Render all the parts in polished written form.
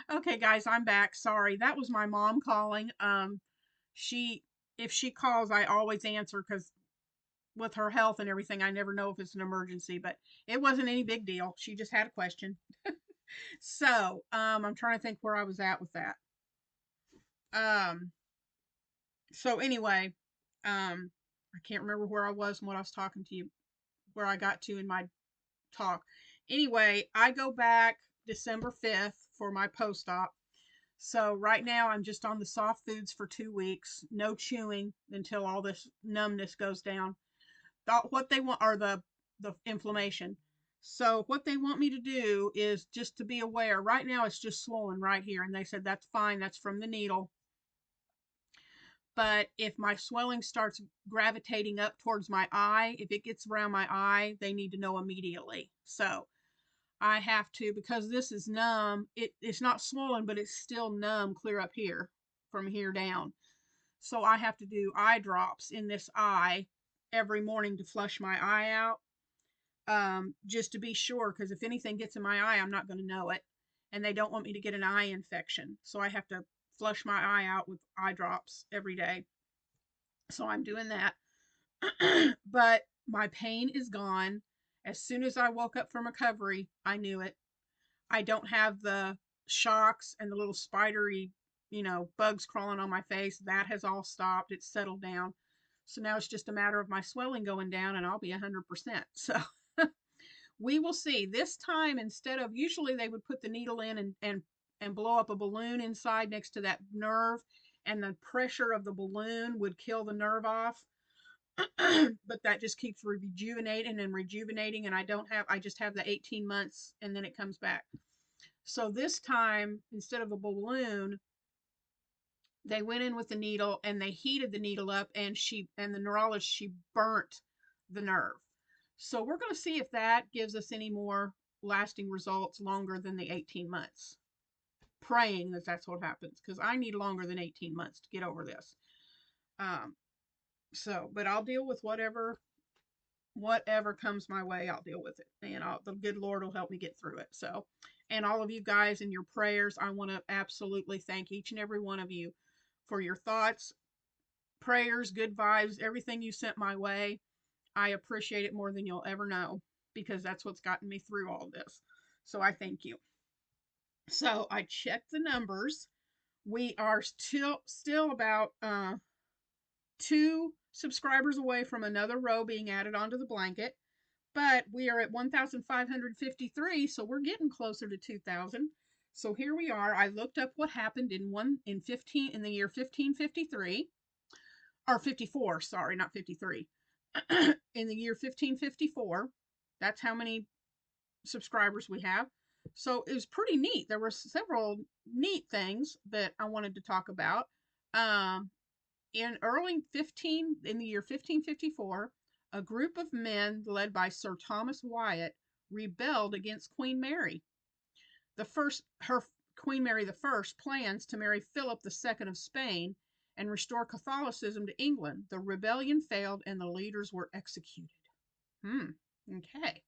Okay, guys, I'm back. Sorry, that was my mom calling. She, if she calls, I always answer because with her health and everything, I never know if it's an emergency. But it wasn't any big deal. She just had a question. So, I'm trying to think where I was at with that. Um, so anyway, I can't remember where I was and what I was talking to you, where I got to in my talk. Anyway, I go back December 5th for my post op. So right now I'm just on the soft foods for 2 weeks, no chewing until all this numbness goes down. What they want are the inflammation. So what they want me to do is just to be aware. Right now it's just swollen right here, and they said that's fine. That's from the needle. But if my swelling starts gravitating up towards my eye, if it gets around my eye, they need to know immediately. So I have to, because this is numb, it's not swollen, but it's still numb clear up here from here down. So I have to do eye drops in this eye every morning to flush my eye out, just to be sure, because if anything gets in my eye, I'm not going to know it. And they don't want me to get an eye infection. So I have to flush my eye out with eye drops every day. So I'm doing that. But my pain is gone. As soon as I woke up from recovery, I knew it. I don't have the shocks and the little spidery, bugs crawling on my face. That has all stopped. It's settled down. So now it's just a matter of my swelling going down and I'll be 100%. So we will see. This time, instead of, usually they would put the needle in and blow up a balloon inside next to that nerve, and the pressure of the balloon would kill the nerve off. But that just keeps rejuvenating and rejuvenating, and I just have the 18 months and then it comes back. So this time, instead of a balloon, they went in with the needle and they heated the needle up, and the neurologist, she burnt the nerve. So we're going to see if that gives us any more lasting results longer than the 18 months. Praying that that's what happens, because I need longer than 18 months to get over this. Um, but I'll deal with whatever comes my way. I'll deal with it, and the good Lord will help me get through it. So, and all of you guys and your prayers, I want to absolutely thank each and every one of you for your thoughts, prayers, good vibes, everything you sent my way. I appreciate it more than you'll ever know, because that's what's gotten me through all this. So I thank you. So I checked the numbers. We are still about 2 subscribers away from another row being added onto the blanket, but we are at 1,553, so we're getting closer to 2,000. So here we are. I looked up what happened in the year 1553, or 54. Sorry, not 53. In the year 1554, that's how many subscribers we have. So it was pretty neat. There were several neat things that I wanted to talk about. Um, in the year 1554, a group of men led by Sir Thomas Wyatt rebelled against Queen Mary. Her Queen Mary the First plans to marry Philip II of Spain and restore Catholicism to England. The rebellion failed and the leaders were executed. Okay.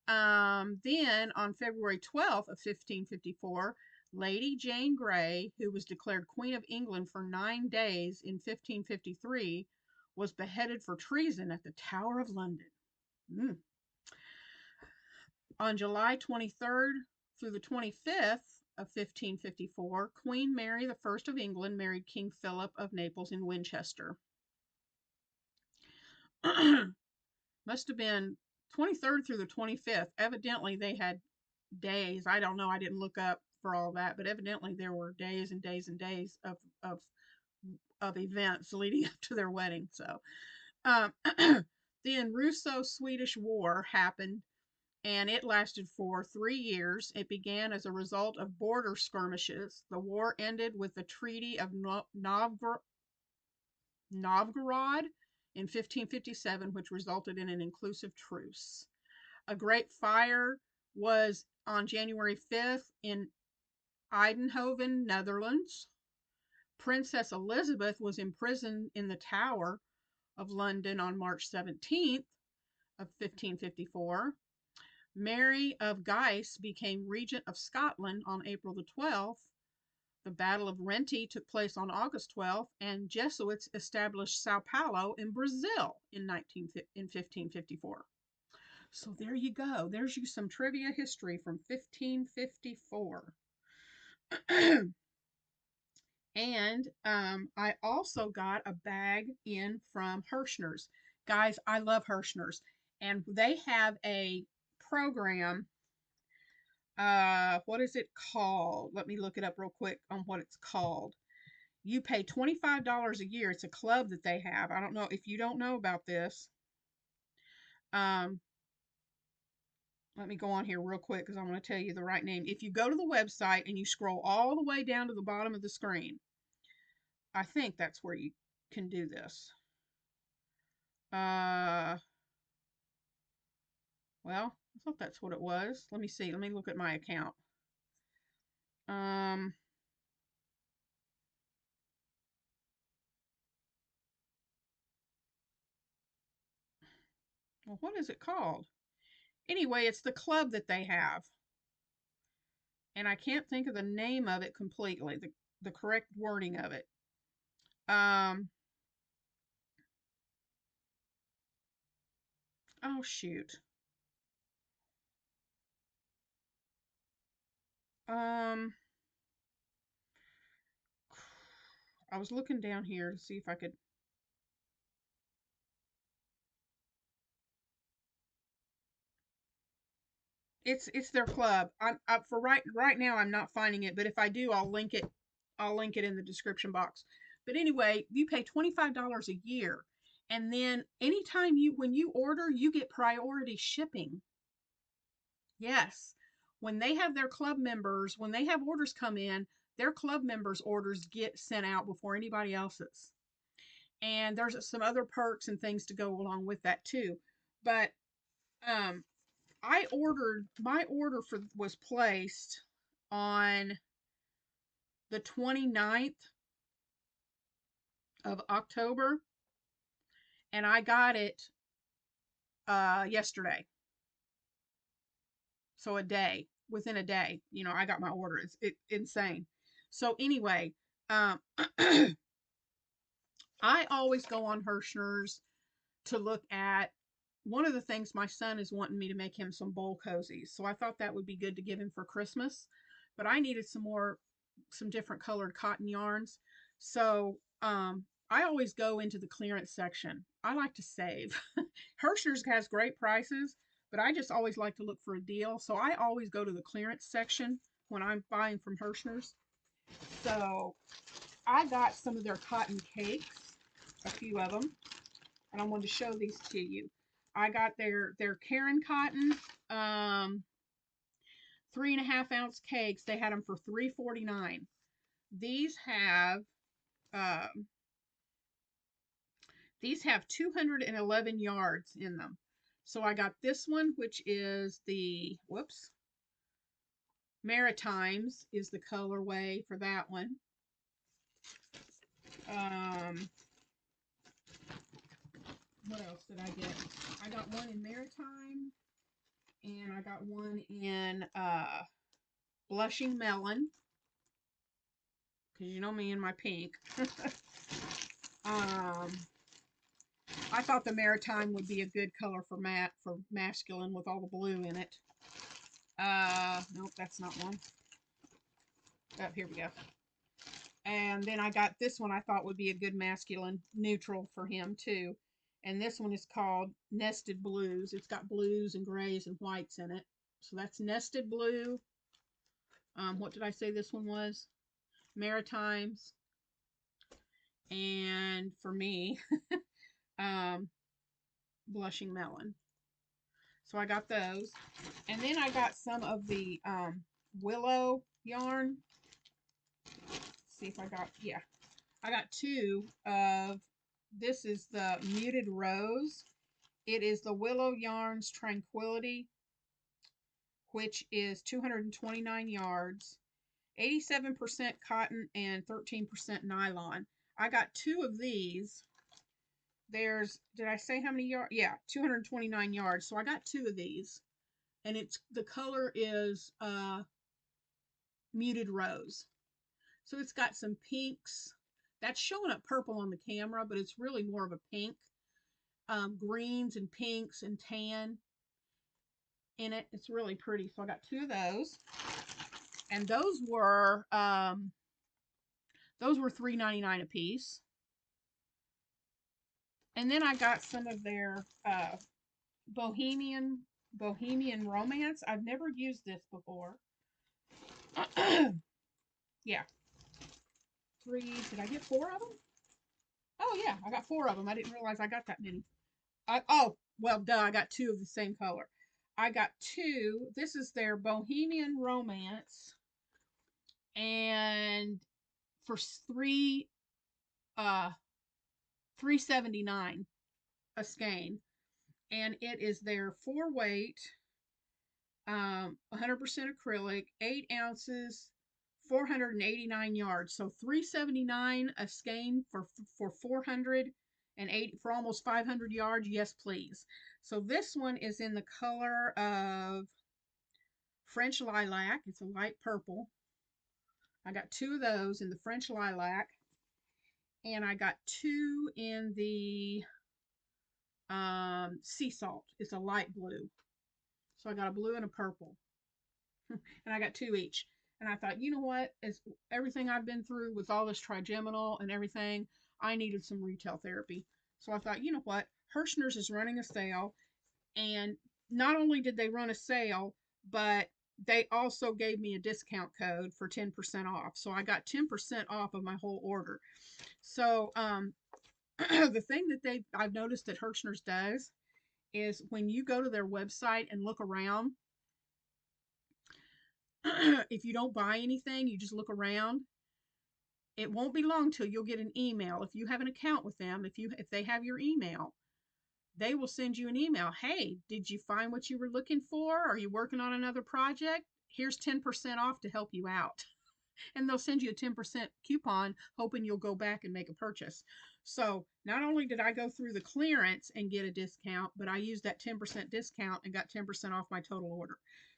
Then on February 12th of 1554, Lady Jane Grey, who was declared Queen of England for 9 days in 1553, was beheaded for treason at the Tower of London. On July 23rd through the 25th of 1554, Queen Mary the First of England married King Philip of Naples in Winchester. Must have been 23rd through the 25th. Evidently, they had days. I don't know. I didn't look up for all that, but evidently there were days and days and days of events leading up to their wedding. So, the Russo-Swedish War happened, and it lasted for 3 years. It began as a result of border skirmishes. The war ended with the Treaty of Novgorod in 1557, which resulted in an inclusive truce. A great fire was on January 5th in Eindhoven, Netherlands. Princess Elizabeth was imprisoned in the Tower of London on March 17th of 1554. Mary of Guise became Regent of Scotland on April the 12th. The Battle of Renti took place on August 12th, and Jesuits established Sao Paulo in Brazil in 1554. So there you go. There's you some trivia history from 1554. And I also got a bag in from Herrschner's. Guys, I love Herrschner's. And they have a program. What is it called? Let me look it up real quick on what it's called. You pay $25 a year. It's a club that they have. I don't know if you don't know about this. Let me go on here real quick because I want to tell you the right name. If you go to the website and you scroll all the way down to the bottom of the screen, I think that's where you can do this. Well, I thought that's what it was. Let me see. Let me look at my account. Well, what is it called? Anyway, it's the club that they have. And I can't think of the name of it completely, the correct wording of it. Oh, shoot. I was looking down here to see if I could. It's their club. I for right now I'm not finding it, but if I do, I'll link it. I'll link it in the description box. But anyway, you pay $25 a year, and then anytime when you order, you get priority shipping. Yes. When they have their club members, when they have orders come in, their club members' orders get sent out before anybody else's. And there's some other perks and things to go along with that too. But um my order was placed on the 29th of October, and I got it yesterday. So within a day, I got my order. It's insane. So anyway, um I always go on Herrschner's to look at one of the things. My son is wanting me to make him some bowl cozies. So I thought that would be good to give him for Christmas. But I needed some different colored cotton yarns. So I always go into the clearance section. I like to save. Herrschner's has great prices, but I just always like to look for a deal. So I always go to the clearance section when I'm buying from Herrschner's. So I got some of their cotton cakes, a few of them, and I wanted to show these to you. I got their Karen cotton 3.5 ounce cakes. They had them for $3.49. These have um, 211 yards in them. So I got this one, which is the Maritimes is the colorway for that one. What else did I get? I got one in Maritime, and I got one in Blushing Melon, because you know me and my pink. I thought the Maritime would be a good color for masculine with all the blue in it. Nope, that's not one. Oh, here we go. And then I got this one I thought would be a good masculine neutral for him too. And this one is called Nested Blues. It's got blues and grays and whites in it. So that's Nested Blue. What did I say this one was? Maritimes. And for me, Blushing Melon. So I got those. And then I got some of the Willow yarn. Let's see if I got, yeah. I got two of, this is the Muted Rose. It is the Willow Yarns Tranquility, which is 229 yards, 87% cotton and 13% nylon. I got two of these. Did I say how many yards? Yeah, 229 yards. So I got two of these. and the color is muted rose. So it's got some pinks. That's showing up purple on the camera, but it's really more of a pink. Greens and pinks and tan in it. It's really pretty. So I got 2 of those. And those were $3.99 a piece. And then I got some of their Bohemian Romance. I've never used this before. Yeah. 3. Did I get 4 of them? Oh yeah, I got 4 of them. I didn't realize I got that many. Oh, well, duh, I got 2 of the same color. I got 2. This is their Bohemian Romance, and for $3.79 a skein, and it is their 4-weight, 100% acrylic, 8 ounces, 489 yards. So $3.79 a skein for 480 for almost 500 yards. Yes, please. So this one is in the color of French lilac. It's a light purple. I got 2 of those in the French lilac, and I got 2 in the sea salt. It's a light blue. So I got a blue and a purple. And I got 2 each. And I thought, you know what? As everything I've been through with all this trigeminal and everything, I needed some retail therapy. So I thought, you know what? Herrschner's is running a sale. And not only did they run a sale, but they also gave me a discount code for 10% off. So I got 10% off of my whole order. So the thing that I've noticed that Herrschner's does is when you go to their website and look around, if you don't buy anything, you just look around, it won't be long till you'll get an email. If you have an account with them, if they have your email, they will send you an email. Hey, did you find what you were looking for? Are you working on another project? Here's 10% off to help you out. And they'll send you a 10% coupon, hoping you'll go back and make a purchase. So not only did I go through the clearance and get a discount, but I used that 10% discount and got 10% off my total order.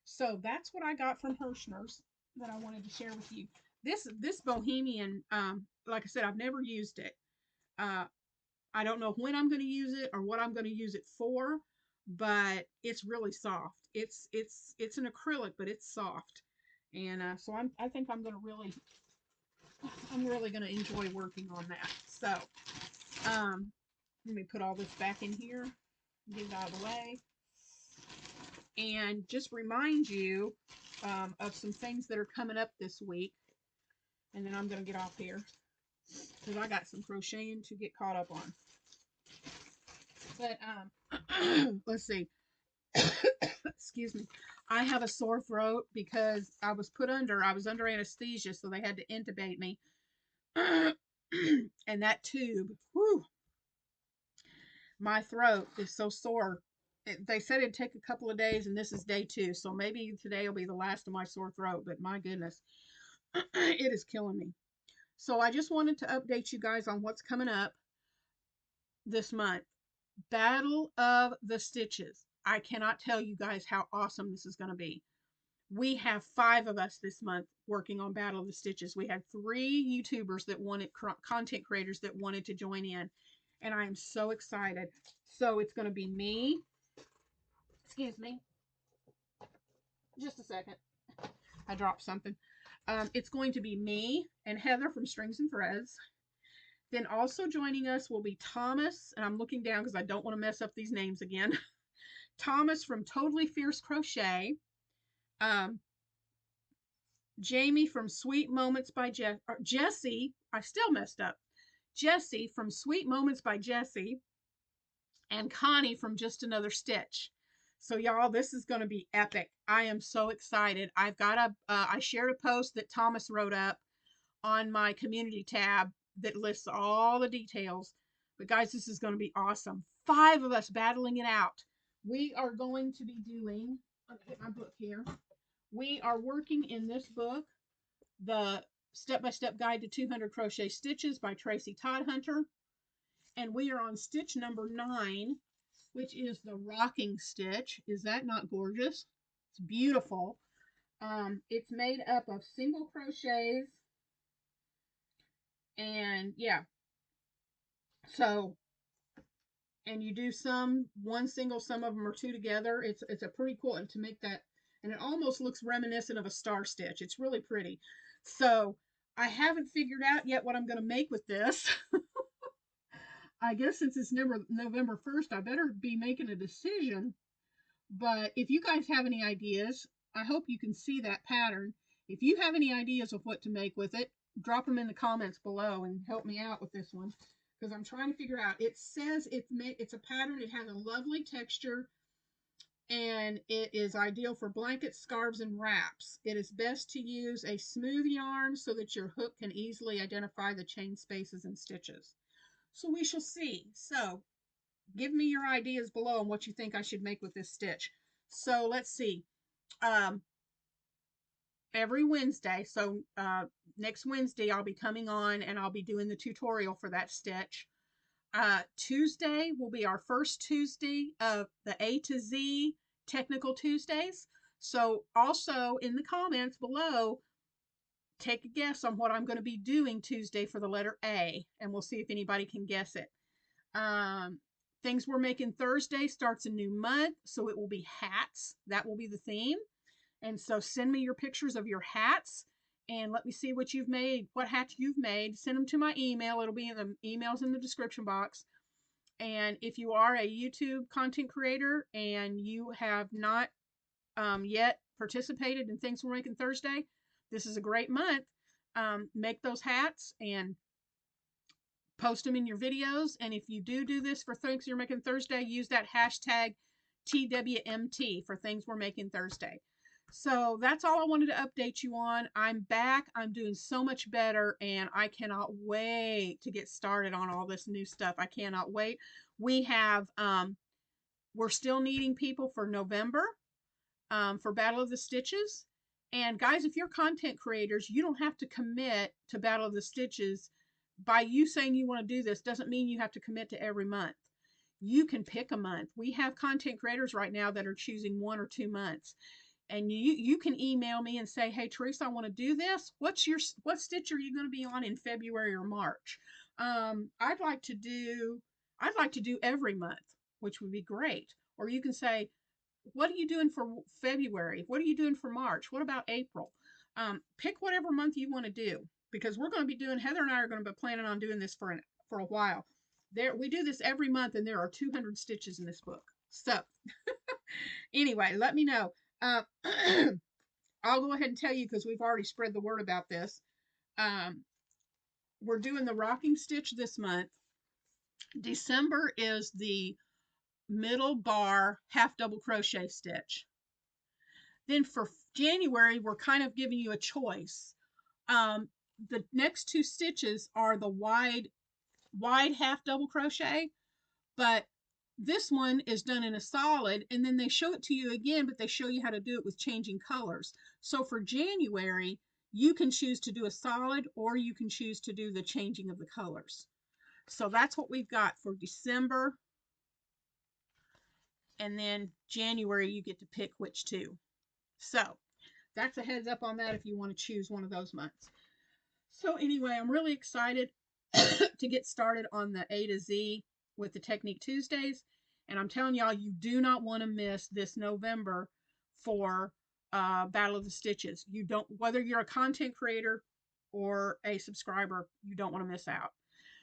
So that's what I got from Herrschner's that I wanted to share with you. This Bohemian, like I said, I've never used it. I don't know when I'm going to use it or what I'm going to use it for, but it's really soft. It's an acrylic, but it's soft. And so I think I'm really going to enjoy working on that. So let me put all this back in here, get it out of the way, and just remind you of some things that are coming up this week. And then I'm going to get off here because I got some crocheting to get caught up on. But let's see. Excuse me. I have a sore throat because I was under anesthesia, so they had to intubate me. And that tube, whew, my throat is so sore. They said it'd take a couple of days, and this is day 2, so maybe today will be the last of my sore throat, but my goodness, it is killing me. So I just wanted to update you guys on what's coming up this month. Battle of the Stitches. I cannot tell you guys how awesome this is going to be. We have 5 of us this month working on Battle of the Stitches. We had 3 YouTubers that wanted, content creators that wanted to join in. And I am so excited. So it's going to be me. Excuse me. Just a second. I dropped something. It's going to be me and Heather from Strings and Threads. Then also joining us will be Thomas, and I'm looking down because I don't want to mess up these names again. Thomas from Totally Fierce Crochet. Jamie from Sweet Moments by Jessie. I still messed up. Jessie from Sweet Moments by Jessie. And Connie from Just Another Stitch. So y'all, this is going to be epic. I am so excited. I shared a post that Thomas wrote up on my community tab that lists all the details. But guys, this is going to be awesome. 5 of us battling it out. We are going to be doing, let me get my book here. We are working in this book, the Step-by-Step Guide to 200 Crochet Stitches by Tracy Todd Hunter. And we are on stitch number 9, which is the rocking stitch. Is that not gorgeous? It's beautiful. It's made up of single crochets, and yeah, so, and you do some one single, some of them are two together. It's a pretty cool, and to make that, and it almost looks reminiscent of a star stitch. It's really pretty. So I haven't figured out yet what I'm going to make with this. I guess since it's November 1st, I better be making a decision. But if you guys have any ideas, I hope you can see that pattern. If you have any ideas of what to make with it, drop them in the comments below and help me out with this one, because I'm trying to figure out. It says it's a pattern. It has a lovely texture, and it is ideal for blankets, scarves, and wraps. It is best to use a smooth yarn so that your hook can easily identify the chain spaces and stitches. So we shall see. So give me your ideas below on what you think I should make with this stitch. So let's see. Every Wednesday, so next Wednesday I'll be coming on and I'll be doing the tutorial for that stitch. Tuesday will be our first Tuesday of the A to Z Technical Tuesdays. So also in the comments below, take a guess on what I'm going to be doing Tuesday for the letter A, and we'll see if anybody can guess it. Things we're making Thursday starts a new month, so it will be hats. That will be the theme. And so send me your pictures of your hats and let me see what you've made, what hats you've made. Send them to my email. It'll be in the emails in the description box. And if you are a YouTube content creator and you have not yet participated in Things We're Making Thursday, this is a great month. Make those hats and post them in your videos. And if you do this for Things You're Making Thursday, use that hashtag TWMT for Things We're Making Thursday. So that's all I wanted to update you on. I'm back. I'm doing so much better, and I cannot wait to get started on all this new stuff. I cannot wait. We have, we're still needing people for November for Battle of the Stitches. And guys, if you're content creators, you don't have to commit to Battle of the Stitches. By you saying you want to do this doesn't mean you have to commit to every month. You can pick a month. We have content creators right now that are choosing 1 or 2 months. And you can email me and say, hey, Teresa, I want to do this. What stitch are you going to be on in February or March? I'd like to do every month, which would be great. Or you can say, what are you doing for February? What are you doing for March? What about April? Pick whatever month you want to do, because we're going to be doing, Heather and I are going to be planning on doing this for a while. We do this every month, and there are 200 stitches in this book. So anyway, let me know. I'll go ahead and tell you, because we've already spread the word about this. We're doing the rocking stitch this month. December is the middle bar half double crochet stitch. Then for January, we're kind of giving you a choice. The next 2 stitches are the wide half double crochet, but this one is done in a solid, and then they show it to you again, but they show you how to do it with changing colors. So for January, you can choose to do a solid, or you can choose to do the changing of the colors. So that's what we've got for December. And then January, you get to pick which 2. So that's a heads up on that if you want to choose one of those months. So anyway, I'm really excited to get started on the A to Z with the Technique Tuesdays. And I'm telling y'all, you do not want to miss this November for Battle of the Stitches. You don't, whether you're a content creator or a subscriber, you don't want to miss out.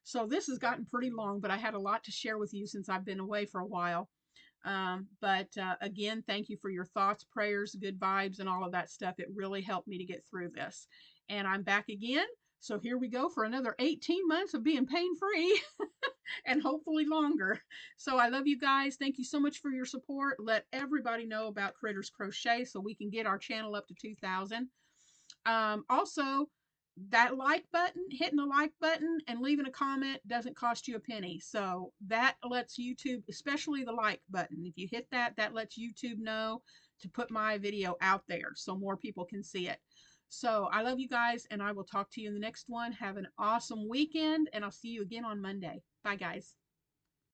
So this has gotten pretty long, but I had a lot to share with you since I've been away for a while. Again, thank you for your thoughts, prayers, good vibes, and all of that stuff. It really helped me to get through this. And I'm back again. So here we go for another 18 months of being pain-free and hopefully longer. So I love you guys. Thank you so much for your support. Let everybody know about Critters Crochet so we can get our channel up to 2,000. Also, that like button, hitting the like button and leaving a comment doesn't cost you a penny. So that lets YouTube, especially the like button, if you hit that, that lets YouTube know to put my video out there so more people can see it. So I love you guys, and I will talk to you in the next one. Have an awesome weekend, and I'll see you again on Monday. Bye, guys.